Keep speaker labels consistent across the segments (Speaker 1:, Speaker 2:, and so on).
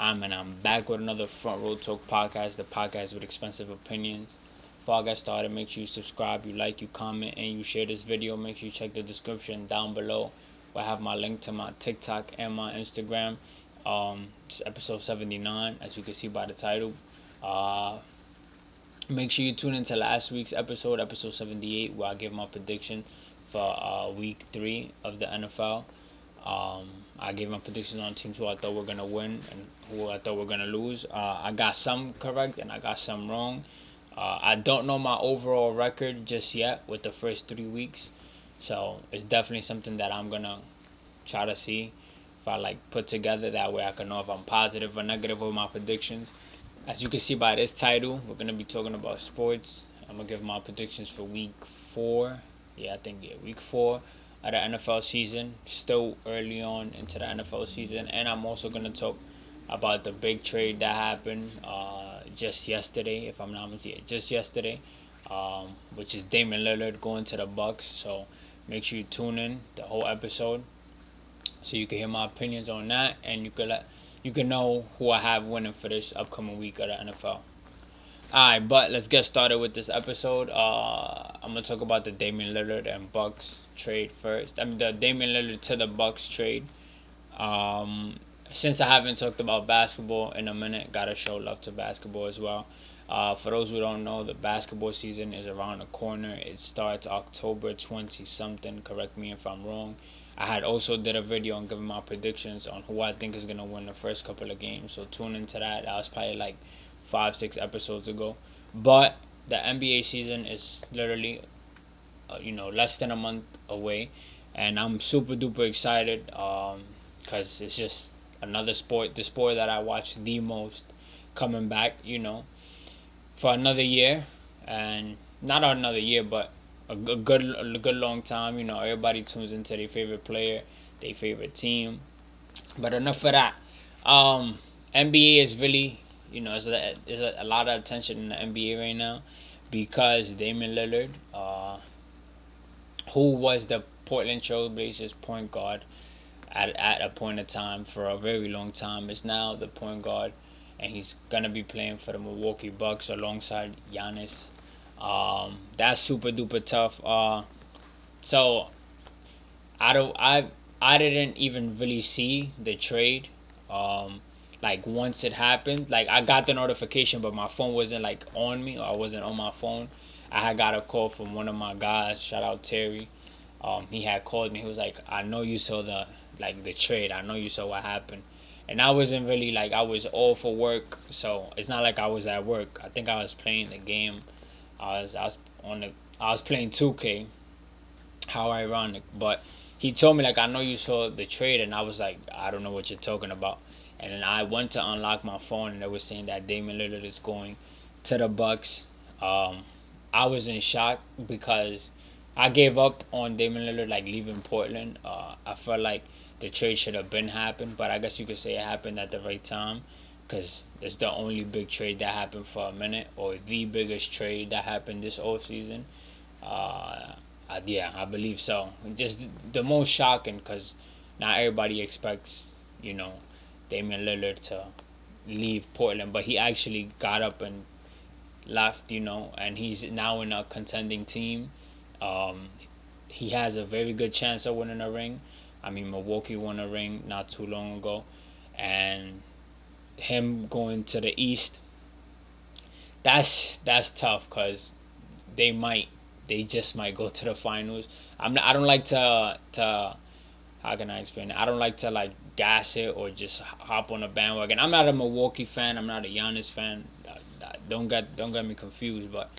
Speaker 1: And I'm back with another Front Row Talk podcast, the podcast with expensive opinions. Before I get started, make sure you subscribe, you like, you comment, and you share this video. Make sure you check the description down below where I have my link to my TikTok and my Instagram. It's episode 79, as you can see by the title. Make sure you tune into last week's episode 78, where I give my prediction for week 3 of the NFL. I gave my predictions on teams who I thought were going to win and who I thought were going to lose. I got some correct and I got some wrong. I don't know my overall record just yet with the first 3 weeks. So it's definitely something that I'm going to try to see if I put together. That way I can know if I'm positive or negative with my predictions. As you can see by this title, we're going to be talking about sports. I'm going to give my predictions for week 4. Week 4 of the NFL season. Still early on into the NFL season. And I'm also going to talk about the big trade that happened just yesterday, if I'm not mistaken. Just yesterday, which is Damian Lillard going to the Bucks. So make sure you tune in the whole episode so you can hear my opinions on that, and you can know who I have winning for this upcoming week of the NFL. Alright, but let's get started with this episode. I'm gonna talk about the Damian Lillard and Bucks trade first. The Damian Lillard to the Bucks trade. Since I haven't talked about basketball in a minute, gotta show love to basketball as well. For those who don't know, the basketball season is around the corner. It starts October 20 something. Correct me if I'm wrong. I had also did a video on giving my predictions on who I think is gonna win the first couple of games. So tune into that. That was probably 5-6 episodes ago. But the NBA season is literally less than a month away, and I'm super duper excited because it's just another sport, the sport that I watch the most, coming back for another year. And not another year, but a good long time. Everybody tunes into their favorite player, their favorite team. But enough of that. NBA is really, there's a lot of attention in the NBA right now because Damian Lillard, who was the Portland Trailblazers point guard at a point in time for a very long time, is now the point guard, and he's gonna be playing for the Milwaukee Bucks alongside Giannis. That's super duper tough. So I didn't even really see the trade. Once it happened, I got the notification, but my phone wasn't on me, or I wasn't on my phone. I had got a call from one of my guys. Shout out Terry. He had called me. He was like, "I know you saw the trade. I know you saw what happened." And I wasn't really I was all for work, so it's not like I was at work. I think I was playing the game. I was playing 2K. How ironic, but he told me I know you saw the trade, and I was like, I don't know what you're talking about. And then I went to unlock my phone, and they were saying that Damian Lillard is going to the Bucks. I was in shock because I gave up on Damian Lillard leaving Portland. I felt like the trade should have been happened, but I guess you could say it happened at the right time because it's the only big trade that happened for a minute, or the biggest trade that happened this offseason. I believe so. Just the most shocking because not everybody expects, Damian Lillard to leave Portland, but he actually got up and left, and he's now in a contending team. He has a very good chance of winning a ring. Milwaukee won a ring not too long ago, and him going to the East, that's tough because they just might go to the finals. I don't like to how can I explain it? I don't like to gas it or just hop on a bandwagon. I'm not a Milwaukee fan. I'm not a Giannis fan. Don't get me confused, but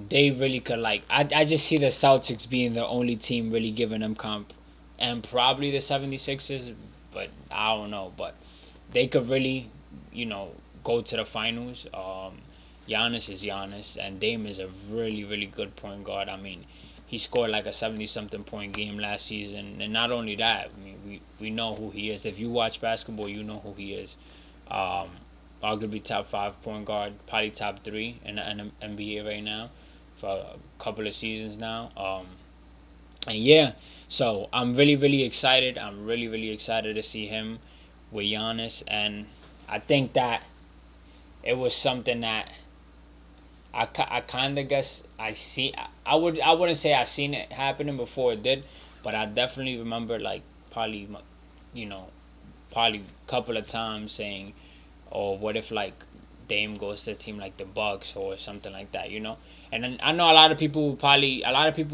Speaker 1: they really could I just see the Celtics being the only team really giving them comp, and probably the 76ers, but I don't know. But they could really, go to the finals. Giannis is Giannis, and Dame is a really, really good point guard. He scored a 70-something point game last season, and not only that, we know who he is. If you watch basketball, you know who he is. Arguably top 5 point guard, probably top 3 in the NBA right now for a couple of seasons now. And yeah, so I'm really, really excited. I'm really, really excited to see him with Giannis, and I think that it was something that I kind of guess I wouldn't say I seen it happening before it did, but I definitely remember like probably you know probably a couple of times saying, or what if like Dame goes to a team like the Bucks or something like that, you know. And then I know a lot of people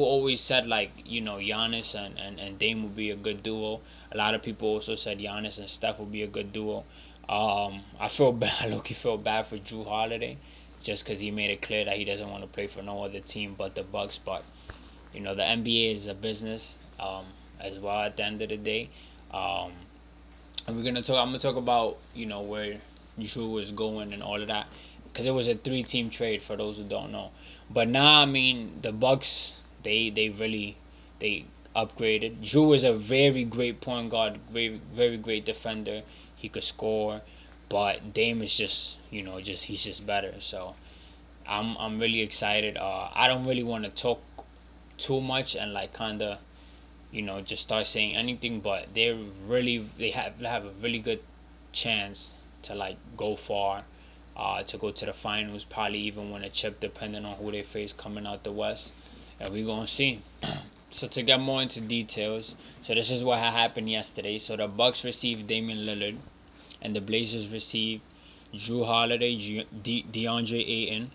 Speaker 1: always said like Giannis and Dame would be a good duo. A lot of people also said Giannis and Steph would be a good duo. I feel bad. I low-key feel bad for Drew Holiday, just because he made it clear that he doesn't want to play for no other team but the Bucks. But the NBA is a business as well. At the end of the day, um, and I'm gonna talk about where Drew was going and all of that, because it was a 3-team trade for those who don't know. But now, I mean, the Bucks they really they upgraded. Drew is a very great point guard, very great defender. He could score, but Dame is just he's just better. So I'm really excited. I don't really want to talk too much and like kind of just start saying anything, but they have a really good chance to like go far, to go to the finals, probably even win a chip depending on who they face coming out the West, and we gonna see. So to get more into details, so this is what happened yesterday. So the Bucks received Damian Lillard, and the Blazers received Drew Holiday, DeAndre Ayton.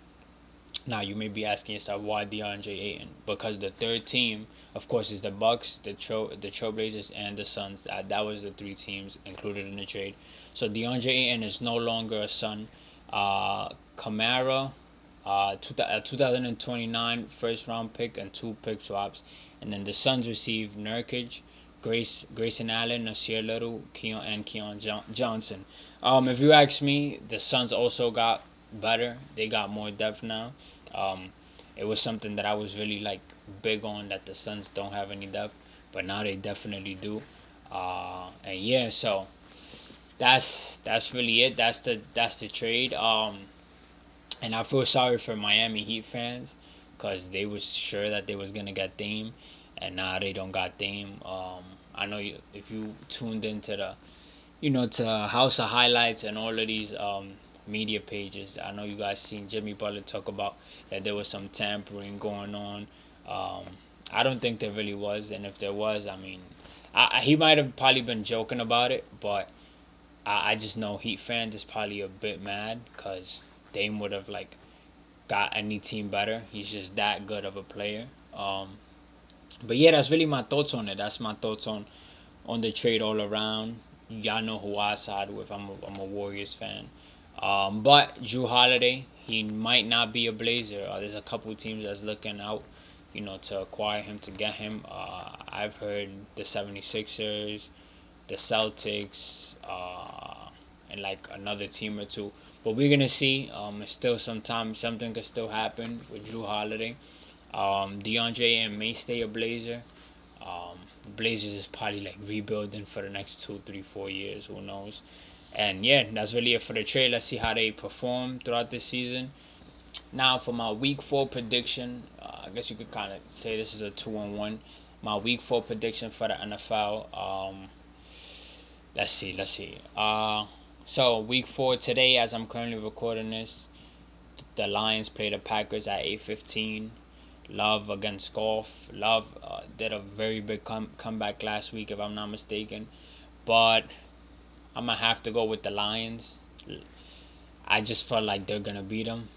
Speaker 1: Now you may be asking yourself, why DeAndre Ayton? Because the third team, of course, is the Bucks, the Trailblazers, and the Suns. That was the 3 teams included in the trade. So DeAndre Ayton is no longer a Sun. Kamara, 2029 first round pick and 2 pick swaps, and then the Suns received Nurkic, Grayson Allen, Nasir Little, Keon Johnson. If you ask me, the Suns also got better. They got more depth now. Um, it was something that I was really like big on, that the Suns don't have any depth, but now they definitely do. And yeah, so that's really it. That's the trade. And I feel sorry for Miami Heat fans, because they was sure that they was gonna get Dame, and now they don't got Dame. I know if you tuned into the to House of Highlights and all of these media pages, I know you guys seen Jimmy Butler talk about that there was some tampering going on. Um, I don't think there really was, and if there was, I mean, he might have probably been joking about it, but I just know Heat fans is probably a bit mad, because Dame would have like got any team better. He's just that good of a player. But yeah, that's really my thoughts on it. That's my thoughts on the trade all around. Y'all know who I side with. I'm a Warriors fan. But Drew Holiday, he might not be a Blazer. There's a couple teams that's looking out, to acquire him, to get him. I've heard the 76ers, the Celtics, and like another team or two. But we're gonna see. It's still sometimes something could still happen with Drew Holiday. DeAndre and may stay a Blazer. Blazers is probably like rebuilding for the next 2, 3, 4 years. Who knows? And yeah, that's really it for the trade. Let's see how they perform throughout the season. Now for my Week 4 prediction, I guess you could kind of say this is a 2-on-1. My Week 4 prediction for the NFL. Let's see. So Week 4 today, as I'm currently recording this, the Lions play the Packers at 8:15. Love against Golf. Love did a very big comeback last week, if I'm not mistaken. But I'm going to have to go with the Lions. I just felt like they're going to beat them.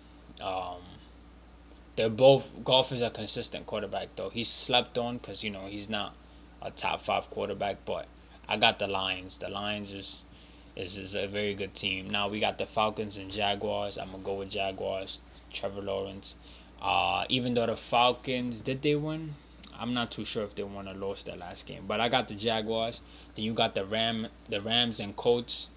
Speaker 1: They're both. Golf is a consistent quarterback, though. He's slept on because, he's not a top 5 quarterback. But I got the Lions. The Lions is a very good team. Now we got the Falcons and Jaguars. I'm going to go with Jaguars. Trevor Lawrence. Even though the Falcons, did they win? I'm not too sure if they won or lost their last game. But I got the Jaguars. Then you got the Rams and Colts.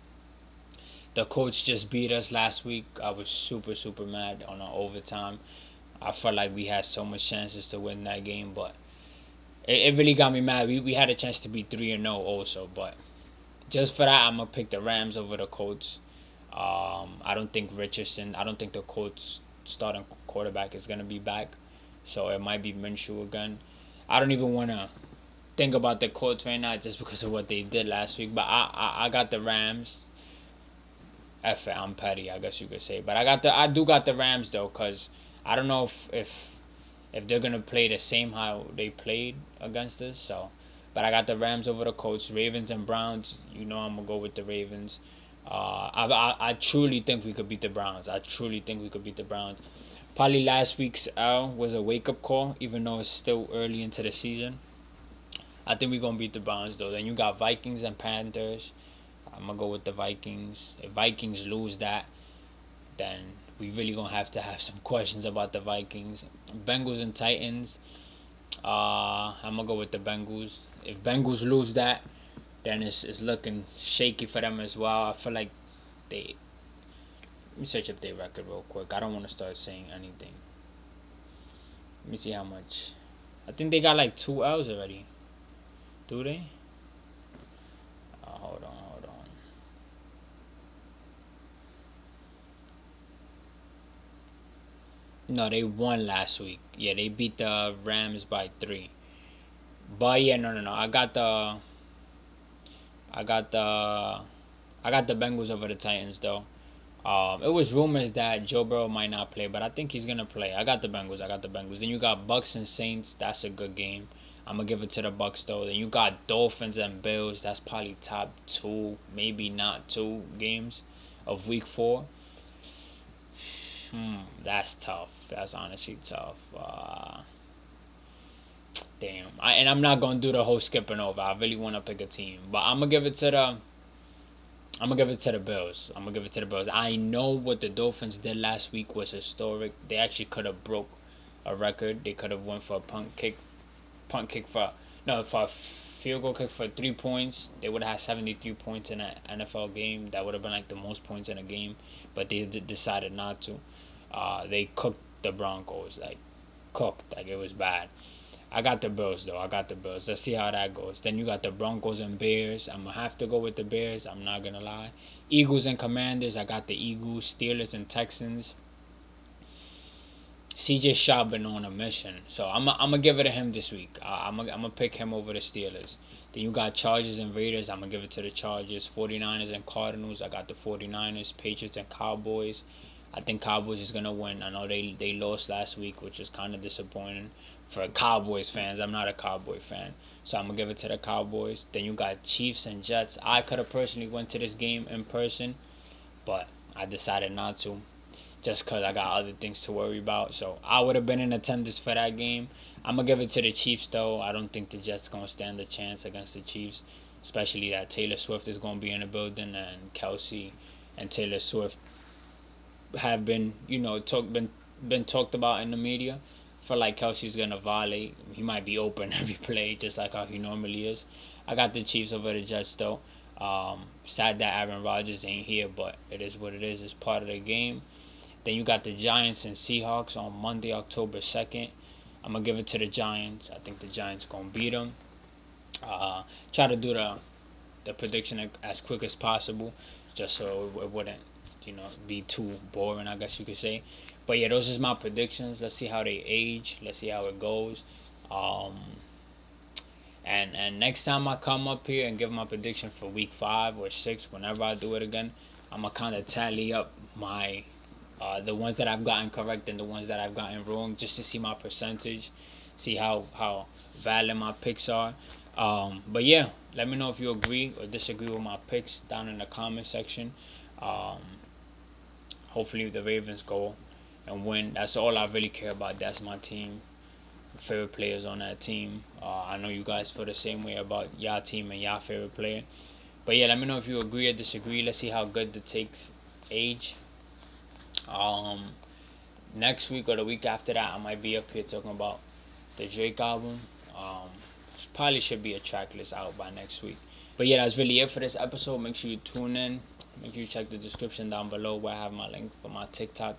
Speaker 1: The Colts just beat us last week. I was super, super mad on an overtime. I felt like we had so much chances to win that game, but it really got me mad. We had a chance to be 3-0 also, but just for that, I'm going to pick the Rams over the Colts. I don't think the Colts starting quarterback is going to be back, so it might be Minshew again. I don't even want to think about the Colts right now just because of what they did last week. But I got the Rams. F it, I'm petty, I guess you could say. But I do got the Rams though, cause I don't know if they're gonna play the same how they played against us. So, but I got the Rams over the Colts. Ravens and Browns. You know I'm gonna go with the Ravens. I truly think we could beat the Browns. I truly think we could beat the Browns. Probably last week's L was a wake up call, even though it's still early into the season. I think we're gonna beat the Browns though. Then you got Vikings and Panthers. I'm gonna go with the Vikings. If Vikings lose that, then we really gonna have to have some questions about the Vikings. Bengals and Titans. I'm gonna go with the Bengals. If Bengals lose that, then it's looking shaky for them as well. I feel like they. Let me search up their record real quick. I don't want to start saying anything. Let me see how much. I think they got like 2 L's already. Do they? Hold on. No, they won last week. Yeah, they beat the Rams by 3. But yeah, no. I got the Bengals over the Titans though. It was rumors that Joe Burrow might not play, but I think he's gonna play. I got the Bengals. Then you got Bucks and Saints. That's a good game. I'm gonna give it to the Bucks though. Then you got Dolphins and Bills. That's probably top 2, maybe not 2 games of Week 4. That's tough. That's honestly tough. Damn. And I'm not gonna do the whole skipping over. I really want to pick a team, but I'm gonna give it to the. I'm gonna give it to the Bills. I know what the Dolphins did last week was historic. They actually could have broke a record. They could have went for a for a field goal kick for 3 points. They would have had 73 points in an NFL game. That would have been like the most points in a game, but they decided not to. They cooked the Broncos, like it was bad. I got the Bills though. Let's see how that goes. Then you got the Broncos and Bears. I'm gonna have to go with the Bears. I'm not gonna lie. Eagles and Commanders. I got the Eagles. Steelers and Texans. CJ Stroud been on a mission, so I'm gonna give it to him this week. I'm gonna pick him over the Steelers. Then you got Chargers and Raiders. I'm gonna give it to the Chargers. 49ers and Cardinals. I got the 49ers. Patriots and Cowboys. I think Cowboys is gonna win. I know they lost last week, which is kind of disappointing for Cowboys fans. I'm not a Cowboy fan, so I'm gonna give it to the Cowboys. Then you got Chiefs and Jets. I could have personally went to this game in person, but I decided not to, just cause I got other things to worry about. So I would have been in attendance for that game. I'm gonna give it to the Chiefs though. I don't think the Jets gonna stand a chance against the Chiefs, especially that Taylor Swift is gonna be in the building and Kelsey and Taylor Swift have been, been talked about in the media. I feel like Kelsey's gonna violate. He might be open every play, just like how he normally is. I got the Chiefs over the Jets though. Sad that Aaron Rodgers ain't here, but it is what it is. It's part of the game. Then you got the Giants and Seahawks on Monday, October 2nd. I'm gonna give it to the Giants. I think the Giants gonna beat them. Try to do the prediction as quick as possible, just so it wouldn't be too boring, I guess you could say. But yeah, those is my predictions. Let's see how they age. Let's see how it goes. And next time I come up here and give my prediction for week 5 or 6, whenever I do it again, I'm gonna kind of tally up my the ones that I've gotten correct and the ones that I've gotten wrong, just to see my percentage, see how valid my picks are. But yeah, let me know if you agree or disagree with my picks down in the comment section. Hopefully the Ravens go and win. That's all I really care about. That's my team. Favorite players on that team. I know you guys feel the same way about y'all team and y'all favorite player. But yeah, let me know if you agree or disagree. Let's see how good the takes age. Next week or the week after that, I might be up here talking about the Drake album. Probably should be a track list out by next week. But yeah, that's really it for this episode. Make sure you tune in. Make sure you check the description down below where I have my link for my TikTok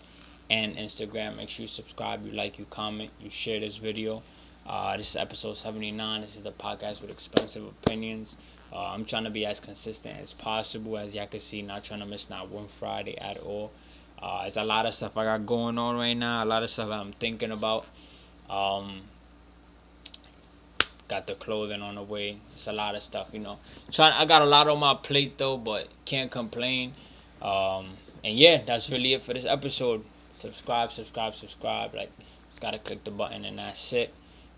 Speaker 1: and Instagram. Make sure you subscribe, you like, you comment, you share this video. This is episode 79. This is the podcast with expensive opinions. I'm trying to be as consistent as possible. As y'all can see, not trying to miss not one Friday at all. There's a lot of stuff I got going on right now. A lot of stuff I'm thinking about. got the clothing on the way. It's a lot of stuff, you know. I got a lot on my plate though, but can't complain. And yeah, that's really it for this episode. Subscribe, subscribe, subscribe. Like, just gotta click the button and that's it.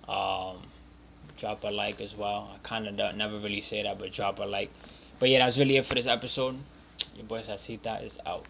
Speaker 1: Drop a like as well. I kind of never really say that, but drop a like. But yeah, that's really it for this episode. Your boy Ssalcita is out.